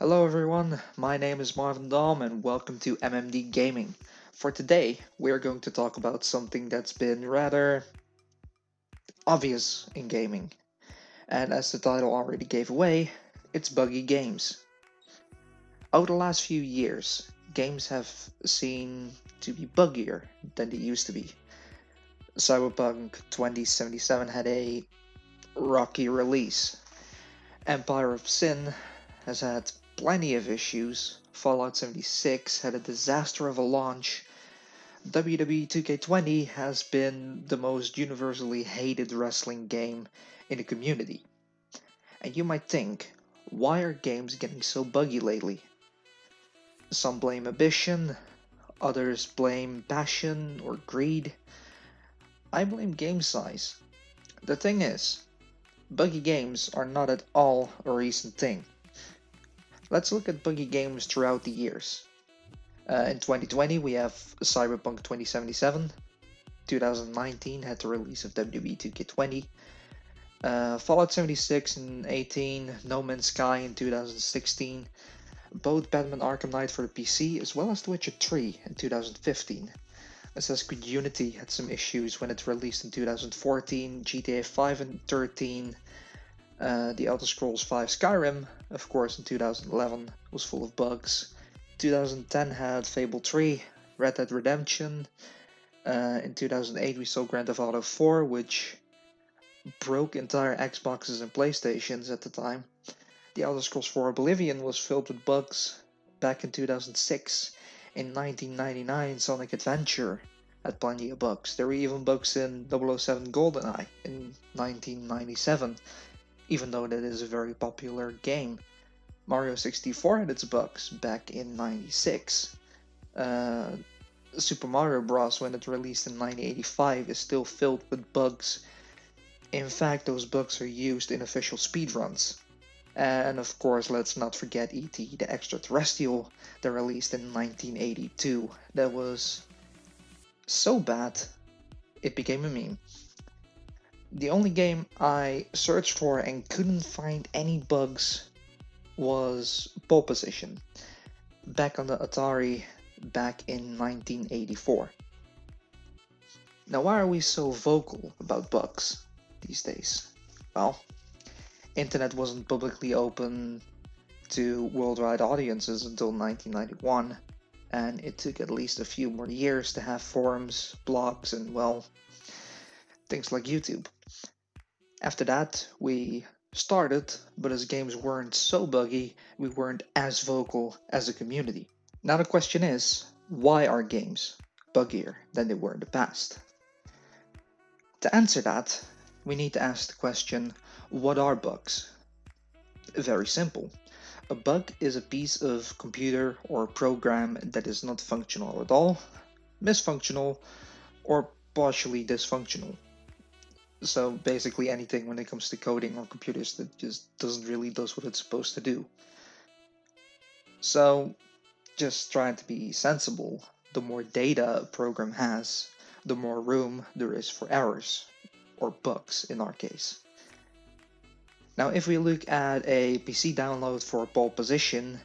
Hello everyone, my name is Marvin Dahm and welcome to MMD Gaming. For today, we are going to talk about something that's been rather obvious in gaming. And as the title already gave away, it's buggy games. Over the last few years, games have seemed to be buggier than they used to be. Cyberpunk 2077 had a rocky release. Empire of Sin has had plenty of issues. Fallout 76 had a disaster of a launch. WWE 2K20 has been the most universally hated wrestling game in the community. And you might think, why are games getting so buggy lately? Some blame ambition, others blame passion or greed. I blame game size. The thing is, buggy games are not at all a recent thing. Let's look at buggy games throughout the years. In 2020, we have Cyberpunk 2077. 2019 had the release of WWE 2K20. Fallout 76 in 18, No Man's Sky in 2016, both Batman Arkham Knight for the PC, as well as The Witcher 3 in 2015. Assassin's Creed Unity had some issues when it released in 2014, GTA 5 in 13, The Elder Scrolls 5 Skyrim, of course, in 2011 was full of bugs. 2010 had Fable 3, Red Dead Redemption. In 2008 we saw Grand Theft Auto 4, which broke entire Xboxes and PlayStations at the time. The Elder Scrolls 4 Oblivion was filled with bugs back in 2006. In 1999, Sonic Adventure had plenty of bugs. There were even bugs in 007 GoldenEye in 1997, even though that is a very popular game. Mario 64 had its bugs back in 96. Super Mario Bros. When it released in 1985 is still filled with bugs. In fact, those bugs are used in official speedruns. And of course, let's not forget E.T. the Extraterrestrial that released in 1982. That was so bad, it became a meme. The only game I searched for and couldn't find any bugs was Pole Position, back on the Atari back in 1984. Now, why are we so vocal about bugs these days? Well, internet wasn't publicly open to worldwide audiences until 1991, and it took at least a few more years to have forums, blogs, and well, things like YouTube. After that, we started, but as games weren't so buggy, we weren't as vocal as a community. Now the question is, why are games buggier than they were in the past? To answer that, we need to ask the question, what are bugs? Very simple. A bug is a piece of computer or program that is not functional at all, misfunctional, or partially dysfunctional. So basically anything when it comes to coding or computers that just doesn't really does what it's supposed to do. So just trying to be sensible, the more data a program has, the more room there is for errors, or bugs in our case. Now if we look at a PC download for Pole Position,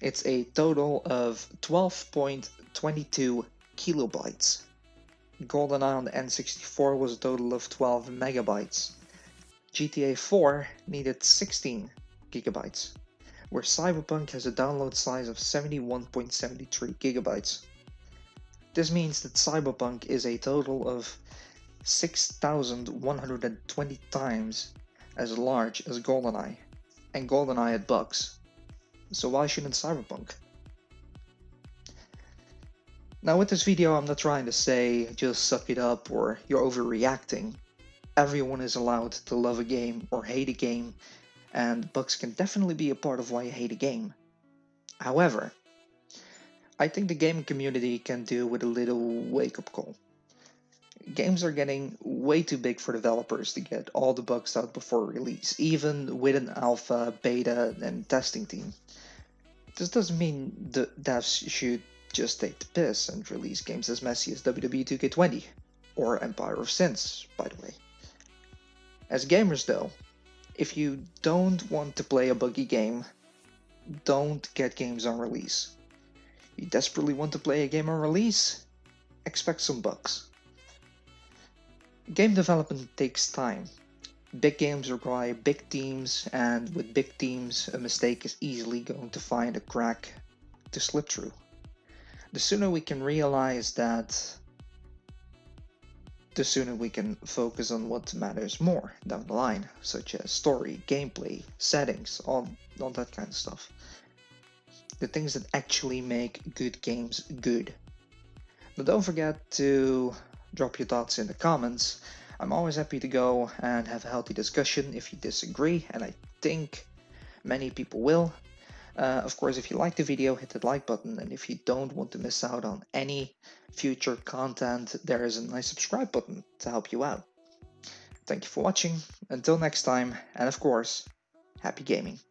it's a total of 12.22 kilobytes. GoldenEye on the N64 was a total of 12 megabytes. GTA 4 needed 16 gigabytes, where Cyberpunk has a download size of 71.73 gigabytes. This means that Cyberpunk is a total of 6,120 times as large as GoldenEye, and GoldenEye had bugs. So why shouldn't Cyberpunk? Now with this video I'm not trying to say just suck it up or you're overreacting. Everyone is allowed to love a game or hate a game, and bugs can definitely be a part of why you hate a game. However, I think the gaming community can do with a little wake-up call. Games are getting way too big for developers to get all the bugs out before release, even with an alpha, beta, and testing team. This doesn't mean the devs should just take the piss and release games as messy as WWE 2K20, or Empire of Sins, by the way. As gamers though, if you don't want to play a buggy game, Don't get games on release. You desperately want to play a game on release? Expect some bugs. Game development takes time. Big games require big teams, and with big teams, a mistake is easily going to find a crack to slip through. The sooner we can realize that, the sooner we can focus on what matters more down the line, such as story, gameplay, settings, all that kind of stuff. The things that actually make good games good. But don't forget to drop your thoughts in the comments. I'm always happy to go and have a healthy discussion if you disagree, and I think many people will. Of course, if you like the video, hit the like button, and if you don't want to miss out on any future content, there is a nice subscribe button to help you out. Thank you for watching, until next time, and of course, happy gaming.